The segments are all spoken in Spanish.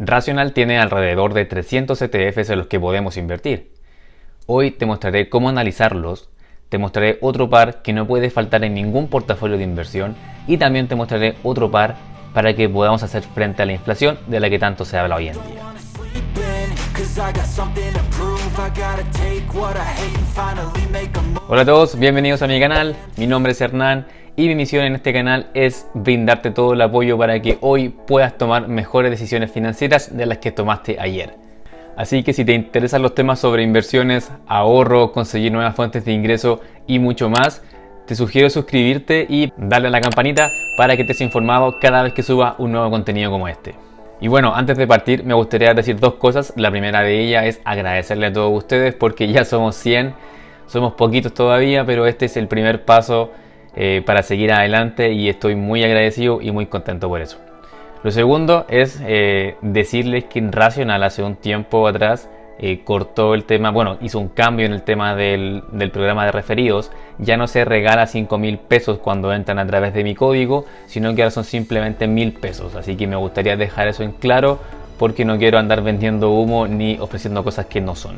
Rational tiene alrededor de 300 ETFs en los que podemos invertir. Hoy te mostraré cómo analizarlos, te mostraré otro par que no puede faltar en ningún portafolio de inversión y también te mostraré otro par para que podamos hacer frente a la inflación de la que tanto se habla hoy en día. Hola a todos, bienvenidos a mi canal, mi nombre es Hernán y mi misión en este canal es brindarte todo el apoyo para que hoy puedas tomar mejores decisiones financieras de las que tomaste ayer. Así que si te interesan los temas sobre inversiones, ahorro, conseguir nuevas fuentes de ingreso y mucho más, te sugiero suscribirte y darle a la campanita para que estés informado cada vez que suba un nuevo contenido como este. Y bueno, antes de partir me gustaría decir dos cosas. La primera de ellas es agradecerle a todos ustedes porque ya somos 100, somos poquitos todavía, pero este es el primer paso para seguir adelante y estoy muy agradecido y muy contento por eso. Lo segundo es decirles que Rational hace un tiempo atrás cortó el tema, hizo un cambio en el tema del programa de referidos. Ya no se regala 5.000 pesos cuando entran a través de mi código, sino que ahora son simplemente 1.000 pesos. Así que me gustaría dejar eso en claro porque no quiero andar vendiendo humo ni ofreciendo cosas que no son.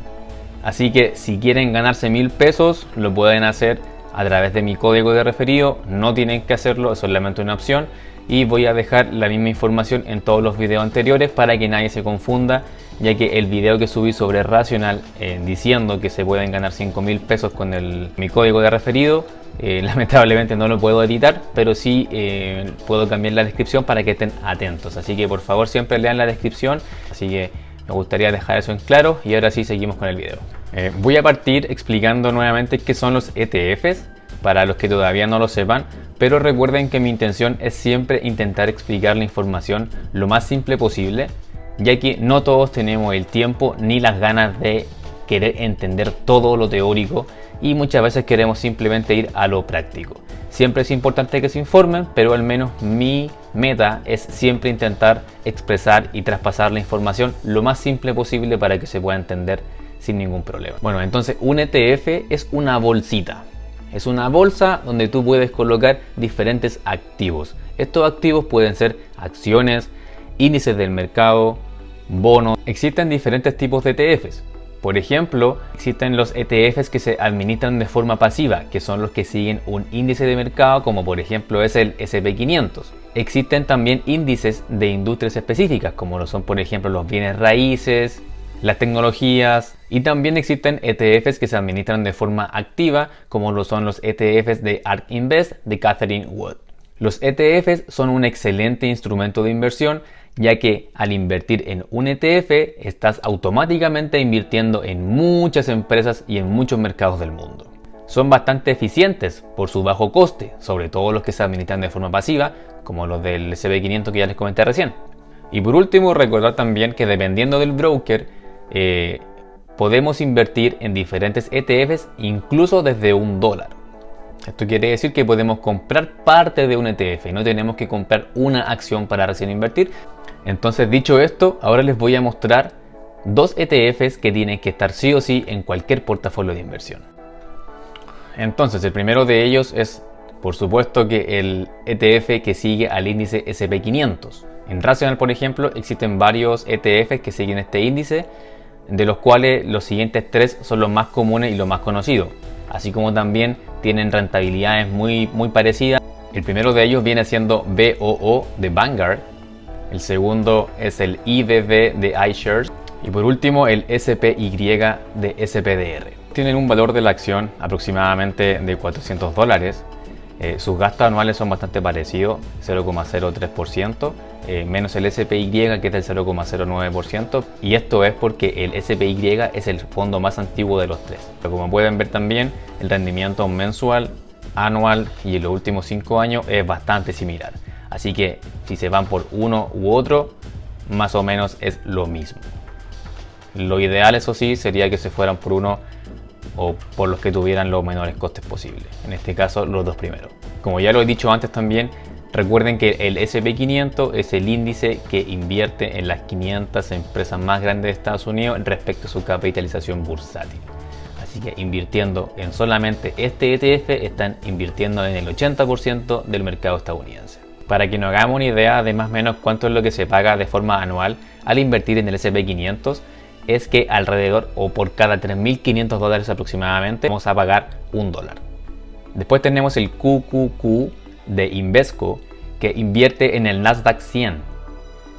Así que si quieren ganarse 1.000 pesos, lo pueden hacer a través de mi código de referido. No tienen que hacerlo, es solamente una opción. Y voy a dejar la misma información en todos los videos anteriores para que nadie se confunda, ya que el video que subí sobre Rational diciendo que se pueden ganar 5.000 pesos con mi código de referido, lamentablemente no lo puedo editar, pero sí puedo cambiar la descripción para que estén atentos. Así que por favor siempre lean la descripción. Así que me gustaría dejar eso en claro y ahora sí seguimos con el video. Voy a partir explicando nuevamente qué son los ETFs, para los que todavía no lo sepan, pero recuerden que mi intención es siempre intentar explicar la información lo más simple posible, ya que no todos tenemos el tiempo ni las ganas de querer entender todo lo teórico y muchas veces queremos simplemente ir a lo práctico. Siempre es importante que se informen, pero al menos mi meta es siempre intentar expresar y traspasar la información lo más simple posible para que se pueda entender sin ningún problema. Bueno, entonces un ETF es una bolsita. Es una bolsa donde tú puedes colocar diferentes activos. Estos activos pueden ser acciones, índices del mercado, bonos. Existen diferentes tipos de ETFs. Por ejemplo, existen los ETFs que se administran de forma pasiva, que son los que siguen un índice de mercado, como por ejemplo es el S&P 500. Existen también índices de industrias específicas, como lo son por ejemplo los bienes raíces, las tecnologías, y también existen ETFs que se administran de forma activa, como lo son los ETFs de ARK Invest de Catherine Wood. Los ETFs son un excelente instrumento de inversión, ya que al invertir en un ETF estás automáticamente invirtiendo en muchas empresas y en muchos mercados del mundo. Son bastante eficientes por su bajo coste, sobre todo los que se administran de forma pasiva, como los del S&P 500 que ya les comenté recién. Y por último, recordar también que dependiendo del broker, podemos invertir en diferentes ETFs incluso desde $1. Esto quiere decir que podemos comprar parte de un ETF y no tenemos que comprar una acción para recién invertir. Entonces, dicho esto, ahora les voy a mostrar dos ETFs que tienen que estar sí o sí en cualquier portafolio de inversión. Entonces, el primero de ellos es, por supuesto, que el ETF que sigue al índice S&P 500. En Rational, por ejemplo, existen varios ETFs que siguen este índice, de los cuales los siguientes tres son los más comunes y los más conocidos, así como también tienen rentabilidades muy parecidas. El primero de ellos viene siendo BOO de Vanguard, el segundo es el IBB de iShares y por último el SPY de SPDR. Tienen un valor de la acción aproximadamente de $400. Sus gastos anuales son bastante parecidos, 0,03%, menos el SPY que es del 0,09%, y esto es porque el SPY es el fondo más antiguo de los tres. Pero como pueden ver también, el rendimiento mensual, anual y en los últimos 5 años es bastante similar. Así que si se van por uno u otro, más o menos es lo mismo. Lo ideal, eso sí, sería que se fueran por uno o por los que tuvieran los menores costes posibles. En este caso, los dos primeros. Como ya lo he dicho antes también, recuerden que el S&P 500 es el índice que invierte en las 500 empresas más grandes de Estados Unidos respecto a su capitalización bursátil. Así que invirtiendo en solamente este ETF están invirtiendo en el 80% del mercado estadounidense. Para que nos hagamos una idea de más o menos cuánto es lo que se paga de forma anual al invertir en el S&P 500, es que alrededor o por cada 3.500 dólares aproximadamente vamos a pagar $1. Después tenemos el QQQ de Invesco, que invierte en el Nasdaq 100,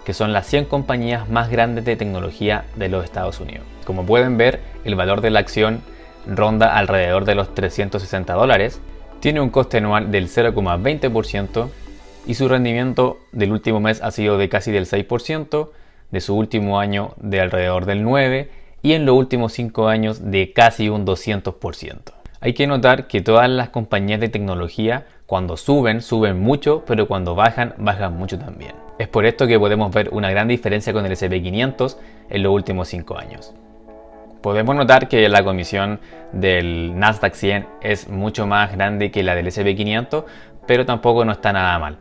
que son las 100 compañías más grandes de tecnología de los Estados Unidos. Como pueden ver, el valor de la acción ronda alrededor de los $360, tiene un coste anual del 0,20% y su rendimiento del último mes ha sido de casi del 6%, de su último año de alrededor del 9% y en los últimos 5 años de casi un 200%. Hay que notar que todas las compañías de tecnología cuando suben mucho, pero cuando bajan mucho también. Es por esto que podemos ver una gran diferencia con el S&P 500 en los últimos 5 años. Podemos notar que la comisión del Nasdaq 100 es mucho más grande que la del S&P 500, pero tampoco no está nada mal.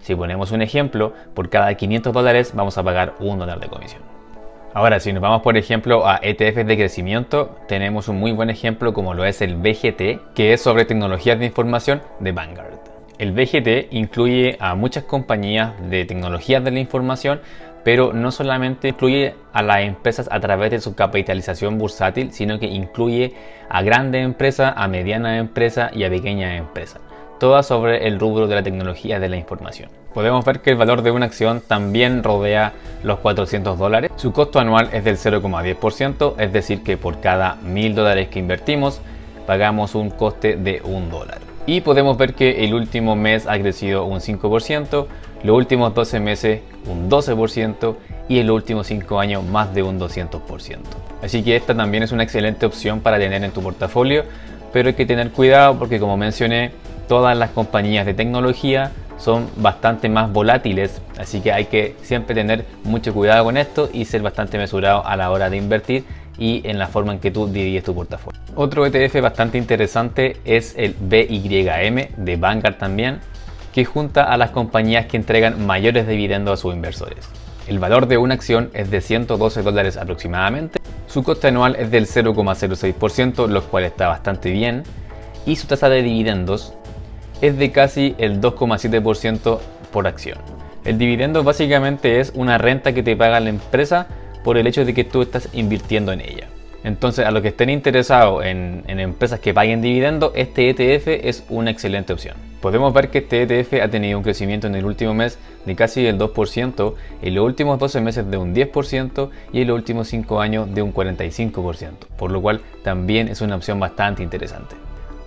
Si ponemos un ejemplo, por cada $500 vamos a pagar $1 de comisión. Ahora, si nos vamos por ejemplo a ETFs de crecimiento, tenemos un muy buen ejemplo como lo es el VGT, que es sobre tecnologías de información de Vanguard. El VGT incluye a muchas compañías de tecnologías de la información, pero no solamente incluye a las empresas a través de su capitalización bursátil, sino que incluye a grandes empresas, a medianas empresas y a pequeñas empresas. Todas sobre el rubro de la tecnología de la información. Podemos ver que el valor de una acción también rodea los $400. Su costo anual es del 0,10%, es decir que por cada $1.000 que invertimos pagamos un coste de $1. Y podemos ver que el último mes ha crecido un 5%, los últimos 12 meses un 12% y en los últimos 5 años más de un 200%. Así que esta también es una excelente opción para tener en tu portafolio, pero hay que tener cuidado porque, como mencioné, todas las compañías de tecnología son bastante más volátiles, así que hay que siempre tener mucho cuidado con esto y ser bastante mesurado a la hora de invertir y en la forma en que tú divides tu portafolio. Otro ETF bastante interesante es el BYM de Vanguard también, que junta a las compañías que entregan mayores dividendos a sus inversores. El valor de una acción es de $112 aproximadamente, su coste anual es del 0,06%, lo cual está bastante bien, y su tasa de dividendos es de casi el 2,7% por acción. El dividendo básicamente es una renta que te paga la empresa por el hecho de que tú estás invirtiendo en ella. Entonces, a los que estén interesados en empresas que paguen dividendos, este ETF es una excelente opción. Podemos ver que este ETF ha tenido un crecimiento en el último mes de casi el 2%, en los últimos 12 meses de un 10% y en los últimos 5 años de un 45%, por lo cual también es una opción bastante interesante.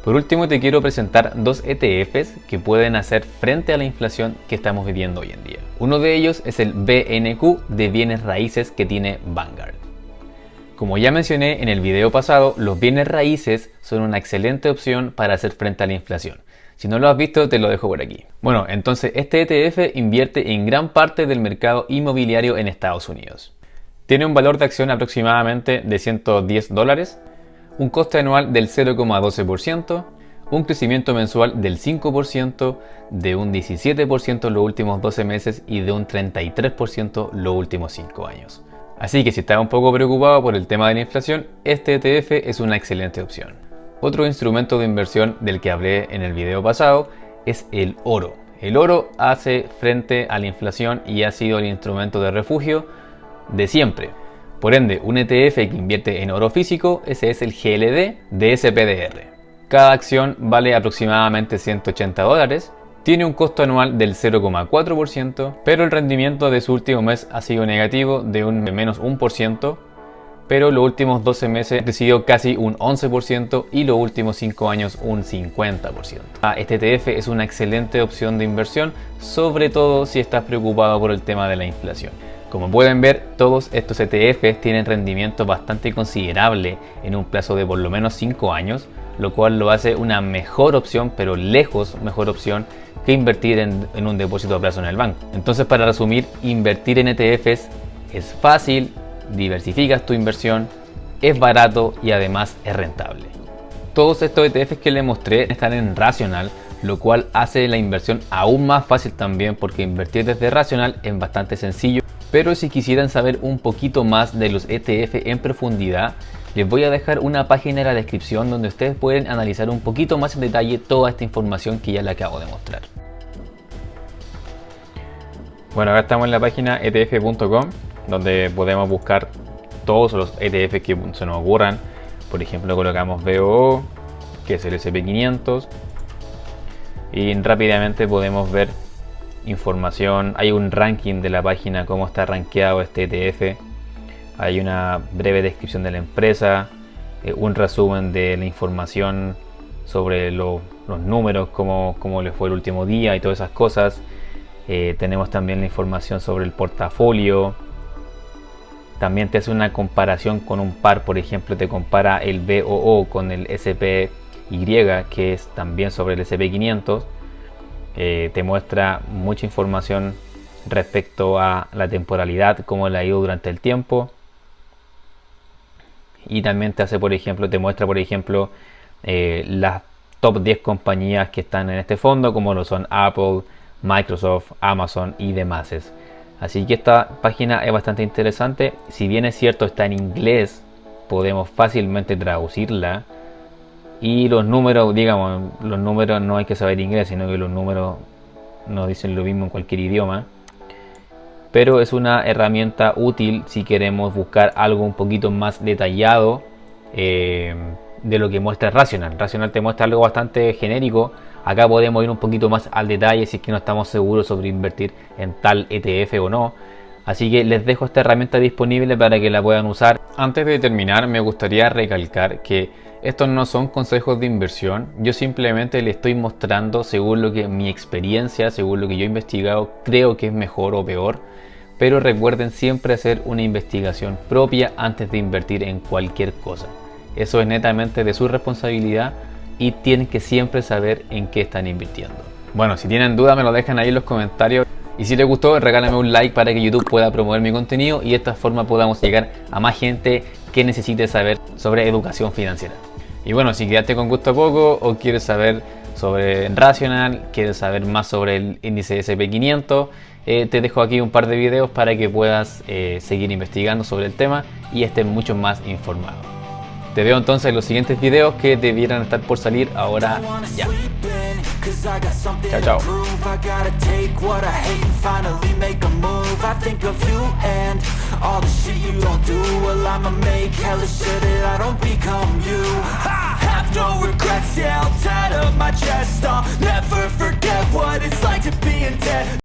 Por último, te quiero presentar dos ETFs que pueden hacer frente a la inflación que estamos viviendo hoy en día. Uno de ellos es el BNQ de bienes raíces que tiene Vanguard. Como ya mencioné en el video pasado, los bienes raíces son una excelente opción para hacer frente a la inflación. Si no lo has visto, te lo dejo por aquí. Bueno, entonces este ETF invierte en gran parte del mercado inmobiliario en Estados Unidos. Tiene un valor de acción aproximadamente de $110, un coste anual del 0,12%, un crecimiento mensual del 5%, de un 17% en los últimos 12 meses y de un 33% los últimos 5 años. Así que si estás un poco preocupado por el tema de la inflación, este ETF es una excelente opción. Otro instrumento de inversión del que hablé en el video pasado es el oro. El oro hace frente a la inflación y ha sido el instrumento de refugio de siempre. Por ende, un ETF que invierte en oro físico, ese es el GLD de SPDR. Cada acción vale aproximadamente $180, tiene un costo anual del 0,4%, pero el rendimiento de su último mes ha sido negativo de un menos 1%, pero los últimos 12 meses ha crecido casi un 11% y los últimos 5 años un 50%. Este ETF es una excelente opción de inversión, sobre todo si estás preocupado por el tema de la inflación. Como pueden ver, todos estos ETFs tienen rendimiento bastante considerable en un plazo de por lo menos 5 años, lo cual lo hace una mejor opción, pero lejos mejor opción que invertir en un depósito a plazo en el banco. Entonces, para resumir, invertir en ETFs es fácil, diversificas tu inversión, es barato y además es rentable. Todos estos ETFs que les mostré están en Rational, lo cual hace la inversión aún más fácil también porque invertir desde Rational es bastante sencillo. Pero si quisieran saber un poquito más de los ETF en profundidad, les voy a dejar una página en la descripción donde ustedes pueden analizar un poquito más en detalle toda esta información que ya les acabo de mostrar. Bueno, acá estamos en la página etf.com, donde podemos buscar todos los ETF que se nos ocurran. Por ejemplo, colocamos BOO, que es el SP500, y rápidamente podemos ver información. Hay un ranking de la página, cómo está rankeado este ETF. Hay una breve descripción de la empresa, un resumen de la información sobre los números, cómo le fue el último día y todas esas cosas. Tenemos también la información sobre el portafolio. También te hace una comparación con un par, por ejemplo, te compara el BOO con el SPY, que es también sobre el SP500. Te muestra mucha información respecto a la temporalidad, cómo le ha ido durante el tiempo. Y también te hace, por ejemplo, te muestra, por ejemplo, las top 10 compañías que están en este fondo, como lo son Apple, Microsoft, Amazon y demás. Así que esta página es bastante interesante. Si bien es cierto está en inglés, podemos fácilmente traducirla. Y los números, digamos, los números no hay que saber inglés, sino que los números nos dicen lo mismo en cualquier idioma. Pero es una herramienta útil si queremos buscar algo un poquito más detallado de lo que muestra Rational. Rational te muestra algo bastante genérico. Acá podemos ir un poquito más al detalle si es que no estamos seguros sobre invertir en tal ETF o no. Así que les dejo esta herramienta disponible para que la puedan usar. Antes de terminar, me gustaría recalcar que estos no son consejos de inversión. Yo simplemente les estoy mostrando según lo que mi experiencia, según lo que yo he investigado, creo que es mejor o peor. Pero recuerden siempre hacer una investigación propia antes de invertir en cualquier cosa. Eso es netamente de su responsabilidad y tienen que siempre saber en qué están invirtiendo. Bueno, si tienen dudas me lo dejan ahí en los comentarios. Y si les gustó, regálame un like para que YouTube pueda promover mi contenido y de esta forma podamos llegar a más gente que necesite saber sobre educación financiera. Y bueno, si quedaste con gusto poco o quieres saber sobre Rational, quieres saber más sobre el índice SP500, te dejo aquí un par de videos para que puedas seguir investigando sobre el tema y estés mucho más informado. Te veo entonces en los siguientes videos que debieran estar por salir ahora ya. Chao, chao. I gotta take what I hate and finally make a move. I think of you and all the shit you don't do. Well, I'ma make hella sure that I don't become you. I have no regrets, yeah, I'll tie up my chest. I'll never forget what it's like to be in debt.